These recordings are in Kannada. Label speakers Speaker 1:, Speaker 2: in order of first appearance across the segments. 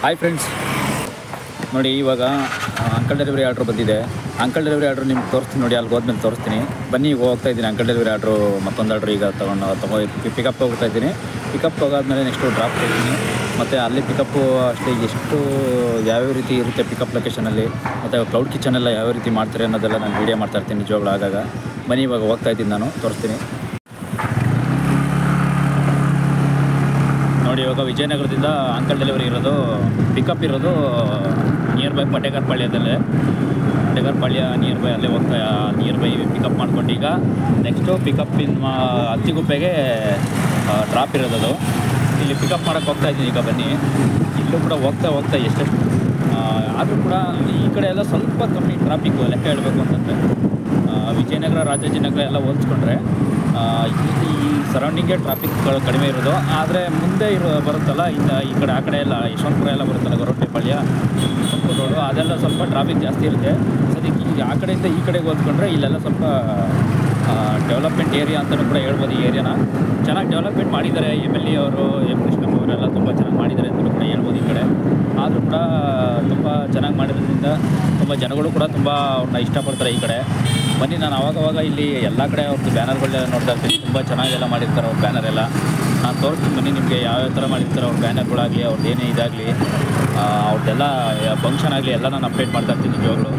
Speaker 1: ಹಾಯ್ ಫ್ರೆಂಡ್ಸ್, ನೋಡಿ ಇವಾಗ ಅಂಕಲ್ ಡೆಲಿವರಿ ಆರ್ಡ್ರ್ ಬಂದಿದೆ. ಅಂಕಲ್ ಡೆಲಿವರಿ ಆರ್ಡ್ರ್ ನಿಮ್ಗೆ ತೋರಿಸ್ತೀನಿ ನೋಡಿ, ಅಲ್ಲಿ ಹೋದ್ಮೇಲೆ ತೋರಿಸ್ತೀನಿ. ಬನ್ನಿ, ಈಗ ಹೋಗ್ತಾ ಇದ್ದೀನಿ. ಅಂಕಲ್ ಡೆಲಿವರಿ ಆರ್ಡ್ರು ಮತ್ತೊಂದು ಆರ್ಡ್ರ್ ಈಗ ಪಿಕಪ್ ಹೋಗ್ತಾ ಇದ್ದೀನಿ. ಪಿಕಪ್ ಹೋಗಾದ್ಮೇಲೆ ನೆಕ್ಸ್ಟು ಡ್ರಾಪ್ ಕೊಡ್ತೀನಿ. ಮತ್ತು ಅಲ್ಲಿ ಪಿಕಪ್ಪು ಅಷ್ಟೇ ಎಷ್ಟು ಯಾವ್ಯಾವ ರೀತಿ ಇರುತ್ತೆ ಪಿಕಪ್ ಲೊಕೇಶನಲ್ಲಿ, ಮತ್ತು ಕ್ಲೌಡ್ ಕಿಚನೆಲ್ಲ ಯಾವ ರೀತಿ ಮಾಡ್ತಾರೆ ಅನ್ನೋದೆಲ್ಲ ನಾನು ವೀಡಿಯೋ ಮಾಡ್ತಾಯಿರ್ತೀನಿ ನಿಜವಾಗ್ಲೂ ಆಗಾಗ. ಬನ್ನಿ, ಇವಾಗ ಹೋಗ್ತಾ ಇದ್ದೀನಿ, ನಾನು ತೋರಿಸ್ತೀನಿ ನೋಡಿ. ಇವಾಗ ವಿಜಯನಗರದಿಂದ ಅಂಕಲ್ ಡೆಲಿವರಿ ಇರೋದು, ಪಿಕಪ್ ಇರೋದು ನಿಯರ್ ಬೈ ಪಟೇಕರ್ಪಾಳ್ಯದಲ್ಲೇ. ಪಟೇಕರ್ಪಾಳ್ಯ ನಿಯರ್ ಬೈ ಅಲ್ಲೇ ಹೋಗ್ತಾ ನಿಯರ್ ಬೈ ಪಿಕಪ್ ಮಾಡ್ಕೊಂಡು ಈಗ ನೆಕ್ಸ್ಟು ಪಿಕಪ್ಪಿನ ಅತ್ತಿಗುಪ್ಪೆಗೆ ಡ್ರಾಪ್ ಇರೋದು. ಇಲ್ಲಿ ಪಿಕಪ್ ಮಾಡೋಕ್ಕೆ ಹೋಗ್ತಾ ಇದ್ದೀನಿ ಈಗ. ಬನ್ನಿ, ಇಲ್ಲೂ ಕೂಡ ಹೋಗ್ತಾ ಎಷ್ಟೆಷ್ಟು ಆದರೂ ಕೂಡ ಈ ಕಡೆ ಎಲ್ಲ ಸ್ವಲ್ಪ ಕಮ್ಮಿ ಟ್ರಾಫಿಕ್ಕು ಲೆಕ್ಕ ಹೇಳಬೇಕು ಅಂತಂದರೆ. ವಿಜಯನಗರ, ರಾಜಾಜಿನಗರ ಎಲ್ಲ ಹೋಲಿಸ್ಕೊಂಡ್ರೆ ಈ ಸರೌಂಡಿಂಗೇ ಟ್ರಾಫಿಕ್ಗಳು ಕಡಿಮೆ ಇರೋದು. ಆದರೆ ಮುಂದೆ ಬರುತ್ತಲ್ಲ ಈ ಕಡೆ ಆ ಕಡೆ ಎಲ್ಲ ಯಶವಂತಪುರ ಎಲ್ಲ ಬರುತ್ತಲ್ಲ, ಗೊರವಟ್ಟೆಪಾಳ್ಯ, ತುಮಕೂರು ರೋಡು, ಅದೆಲ್ಲ ಸ್ವಲ್ಪ ಟ್ರಾಫಿಕ್ ಜಾಸ್ತಿ ಇರುತ್ತೆ. ಸದ್ಯಕ್ಕೆ ಈಗ ಆ ಕಡೆಯಿಂದ ಈ ಕಡೆಗೆ ಹೋಲಿಸ್ಕೊಂಡ್ರೆ ಇಲ್ಲೆಲ್ಲ ಸ್ವಲ್ಪ ಡೆವಲಪ್ಮೆಂಟ್ ಏರಿಯಾ ಅಂತಲೂ ಕೂಡ ಹೇಳ್ಬೋದು. ಈ ಏರಿಯಾನ ಚೆನ್ನಾಗಿ ಡೆವಲಪ್ಮೆಂಟ್ ಮಾಡಿದ್ದಾರೆ. MLA ಅವರು, ಕೃಷ್ಣಪ್ಪ ಅವರೆಲ್ಲ ತುಂಬ ಚೆನ್ನಾಗಿ ಮಾಡಿದ್ದಾರೆ ಅಂತಲೂ ಕೂಡ ಹೇಳ್ಬೋದು. ಈ ಕಡೆ ಆದರೂ ಕೂಡ ತುಂಬ ಚೆನ್ನಾಗಿ ಮಾಡಿರೋದ್ರಿಂದ ತುಂಬ ಜನಗಳು ಕೂಡ ತುಂಬ ಅವ್ರನ್ನ ಇಷ್ಟಪಡ್ತಾರೆ ಈ ಕಡೆ. ಬನ್ನಿ, ನಾನು ಅವಾಗವಾಗ ಇಲ್ಲಿ ಎಲ್ಲ ಕಡೆ ಅವ್ರದ್ದು ಬ್ಯಾನರ್ಗಳೆಲ್ಲ ನೋಡ್ತಾ ಇರ್ತೀನಿ. ತುಂಬ ಚೆನ್ನಾಗೆಲ್ಲ ಮಾಡಿರ್ತಾರೆ ಅವ್ರ ಬ್ಯಾನರ್ ಎಲ್ಲ. ನಾನು ತೋರಿಸ್ತೀನಿ ಬನ್ನಿ ನಿಮಗೆ ಯಾವ್ಯಾವ ಥರ ಮಾಡಿರ್ತಾರೆ ಅವ್ರ ಬ್ಯಾನರ್ಗಳಾಗಲಿ, ಅವ್ರದ್ದು ಏನೇ ಇದಾಗಲಿ, ಅವ್ರದ್ದೆಲ್ಲ ಫಂಕ್ಷನ್ ಆಗಲಿ ಎಲ್ಲ ನಾನು ಅಪ್ಡೇಟ್ ಮಾಡ್ತಾ ಇರ್ತೀನಿ ನಿಜವಾಗ್ಲೂ.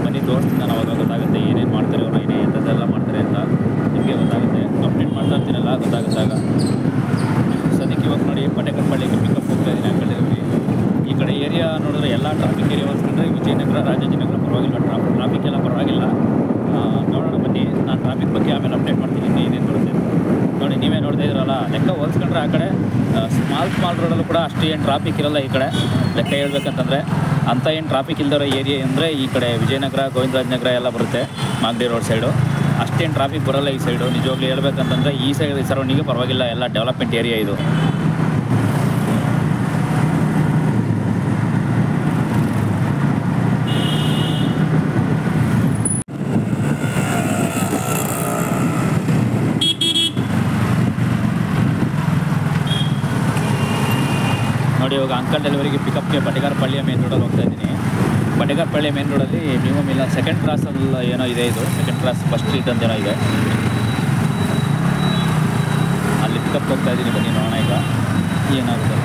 Speaker 1: ಬನ್ನಿ ತೋರಿಸ್ತೀನಿ ನಾನು, ಅವಾಗ ಗೊತ್ತಾಗುತ್ತೆ ಏನೇನು ಮಾಡ್ತಾರೆ ಅವರು, ಏನೇ ಎಂಥದ್ದೆಲ್ಲ ಮಾಡ್ತಾರೆ ಅಂತ ನಿಮಗೆ ಗೊತ್ತಾಗುತ್ತೆ. ಅಪ್ಡೇಟ್ ಮಾಡ್ತಾ ಇರ್ತೀನಲ್ಲ, ಗೊತ್ತಾಗುತ್ತಾಗ. ಸದ್ಯಕ್ಕೆ ಇವಾಗ ನೋಡಿ ಪಟೇಕರ್ಪಾಳ್ಯಕ್ಕೆ ಪಿಕಪ್ ಹೋಗ್ತಾ ಇದ್ದೀನಿ ಅಂಕಲ್ ಡೆಲಿವರಿ. ಈ ಕಡೆ ಏರಿಯಾ ನೋಡಿದ್ರೆ ಎಲ್ಲ ಟ್ರಾಫಿಕ್ ಏರಿಯಾ ಹೋಲಿಸ್ಕೊಂಡ್ರೆ ವಿಜಯನಗರ, ರಾಜಾಜಿನಗರ ಪರವಾಗಿಲ್ಲ, ಟ್ರಾಫಿಕ್ ಎಲ್ಲ ಪರವಾಗಿಲ್ಲ. ನೋಡೋಣ ಬನ್ನಿ, ನಾನು ಟ್ರಾಫಿಕ್ ಬಗ್ಗೆ ಆಮೇಲೆ ಅಪ್ಡೇಟ್ ಮಾಡ್ತೀನಿ ಏನೇನು ಬರುತ್ತೆ ನೋಡಿ. ನೀವೇ ನೋಡ್ತಾ ಇದ್ದೀರಲ್ಲ, ಲೆಕ್ಕ ಹೋಲಿಸ್ಕೊಂಡ್ರೆ ಆ ಕಡೆ ಸ್ಮಾಲ್ ರೋಡಲ್ಲೂ ಕೂಡ ಅಷ್ಟು ಏನು ಟ್ರಾಫಿಕ್ ಇರೋಲ್ಲ. ಈ ಕಡೆ ಲೆಕ್ಕ ಹೇಳ್ಬೇಕಂತಂದರೆ ಅಂಥ ಏನು ಟ್ರಾಫಿಕ್ ಇಲ್ದಿರೋ ಏರಿಯಾ ಅಂದರೆ ಈ ಕಡೆ ವಿಜಯನಗರ, ಗೋವಿಂದರಾಜನಗರ ಎಲ್ಲ ಬರುತ್ತೆ. ಮಾಗಡಿ ರೋಡ್ ಸೈಡು ಅಷ್ಟೇನು ಟ್ರಾಫಿಕ್ ಬರೋಲ್ಲ ಈ ಸೈಡು. ನಿಜವಾಗ್ಲೂ ಹೇಳ್ಬೇಕಂತಂದರೆ ಈ ಸೈಡ್ ಸರೌಂಡಿಂಗ್ಗೆ ಪರವಾಗಿಲ್ಲ, ಎಲ್ಲ ಡೆವಲಪ್ಮೆಂಟ್ ಏರಿಯಾ ಇದು. ನೋಡಿ, ಇವಾಗ ಅಂಕಲ್ ಡೆಲಿವರಿಗೆ ಪಿಕಪ್ಗೆ ಪಟೇಕರ್ಪಾಳ್ಯ ಮೇನ್ ರೋಡಲ್ಲಿ ಹೋಗ್ತಾ ಇದ್ದೀನಿ. ಪಟೇಕರ್ಪಾಳ್ಯ ಮೇನ್ ರೋಡಲ್ಲಿ ಮಿನಿಮಮ್ ಇಲ್ಲ ಸೆಕೆಂಡ್ ಕ್ರಾಸಲ್ಲಿ ಏನೋ ಇದೆ, ಇದು ಸೆಕೆಂಡ್ ಕ್ರಾಸ್ ಫಸ್ಟ್ ಸ್ಟ್ರೀಟ್ ಅಂತ ಏನೋ ಇದೆ, ಅಲ್ಲಿ ಪಿಕಪ್ ಹೋಗ್ತಾ ಇದ್ದೀನಿ. ಬನ್ನಿ ನೋಡೋಣ ಈಗ ಏನಾಗುತ್ತೆ.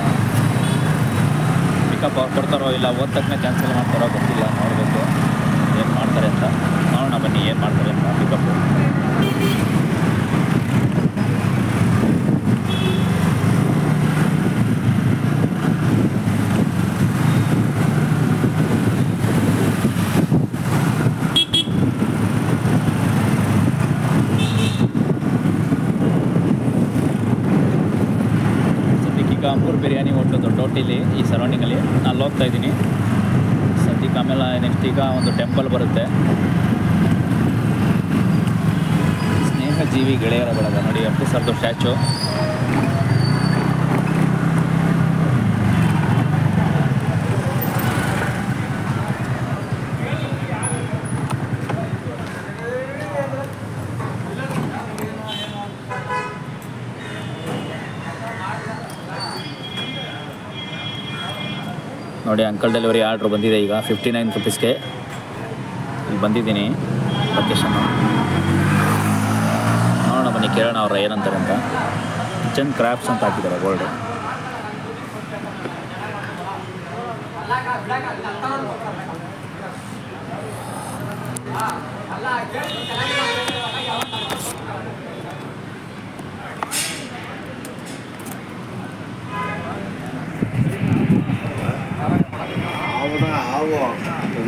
Speaker 1: ಪಿಕಪ್ ಅವ್ರು ಕೊಡ್ತಾರೋ ಇಲ್ಲ ಓದ ತಕ್ಷಣ ಕ್ಯಾನ್ಸಲ್ ಮಾಡ್ತಾರೋ ಗೊತ್ತಿಲ್ಲ, ನೋಡಬೇಕು ಏನು ಮಾಡ್ತಾರೆ ಅಂತ. ನೋಡೋಣ ಬನ್ನಿ ಏನು ಮಾಡ್ತಾರೆ ಅಂತ ಪಿಕಪ್ಪು. ಅಂಬೂರ್ ಬಿರಿಯಾನಿ ಹೋಟ್ಲು ದೊಡ್ಡ ಹೋಟೆಲಿ ಈ ಸರೌಂಡಿಂಗಲ್ಲಿ ನಾನು ಹೋಗ್ತಾ ಇದ್ದೀನಿ ಸದ್ಯಕ್ಕೆ. ಆಮೇಲೆ ನೆಕ್ಸ್ಟ್ ಈಗ ಒಂದು ಟೆಂಪಲ್ ಬರುತ್ತೆ, ಸ್ನೇಹಜೀವಿ ಗೆಳೆಯರ ಬಳಗ ನೋಡಿ, ಅಪ್ಪು ಸರ್ದು ಸ್ಟ್ಯಾಚು. ನೋಡಿ, ಅಂಕಲ್ ಡೆಲಿವರಿ ಆರ್ಡ್ರ್ ಬಂದಿದೆ ಈಗ 59 ರೂಪೀಸ್ಗೆ. ಇಲ್ಲಿ ಬಂದಿದ್ದೀನಿ ಲೊಕೇಶನ್ನು. ನೋಡೋಣ ಬನ್ನಿ, ಕೇಳೋಣ ಅವ್ರ ಏನಂತಾರೆ ಅಂತ. ಕಿಚನ್ ಕ್ರಾಫ್ಟ್ಸ್ ಅಂತ ಹಾಕಿದ್ದಾರೆ ಬೋರ್ಡು.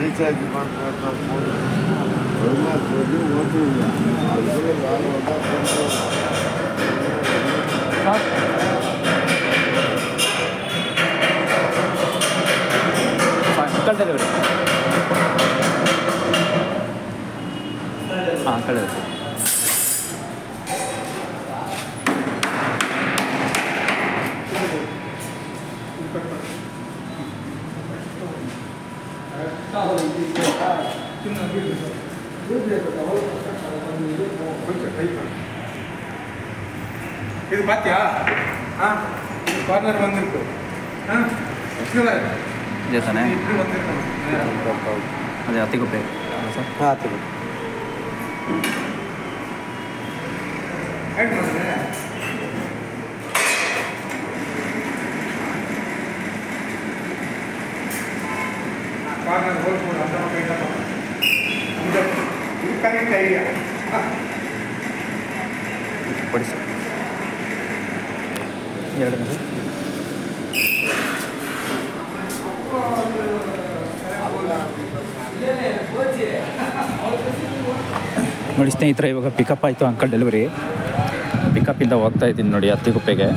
Speaker 2: ರೀಚಾರ್ಜ್ ಮಾಡ್ಕೊಂಡು
Speaker 1: ಅಂಕಲ್ ಡೆಲಿವರಿ, ಹಾಂ ಅಂಕಲ್ ಡೆಲಿವರಿ.
Speaker 2: இது பாத்தியா? கார்னர் வந்திருக்கு.
Speaker 1: ಇದೆ ತಾನೇ ಅದೇ ಹತ್ತಿಗುಪ್ಪೆ ಸರ್
Speaker 2: ಹಾಂ ತಿಳಿ
Speaker 1: ಕೊಡಿ ಸರ್ ಎರಡನೇ ಸರ್ ನೋಡಿ ಸ್ನೇಹಿತರೆ, ಇವಾಗ ಪಿಕಪ್ ಆಯಿತು ಅಂಕಲ್ ಡೆಲಿವರಿ. ಪಿಕಪ್ಪಿಂದ ಹೋಗ್ತಾ ಇದ್ದೀನಿ ನೋಡಿ ಹತ್ತಿಗುಪ್ಪೆಗೆ.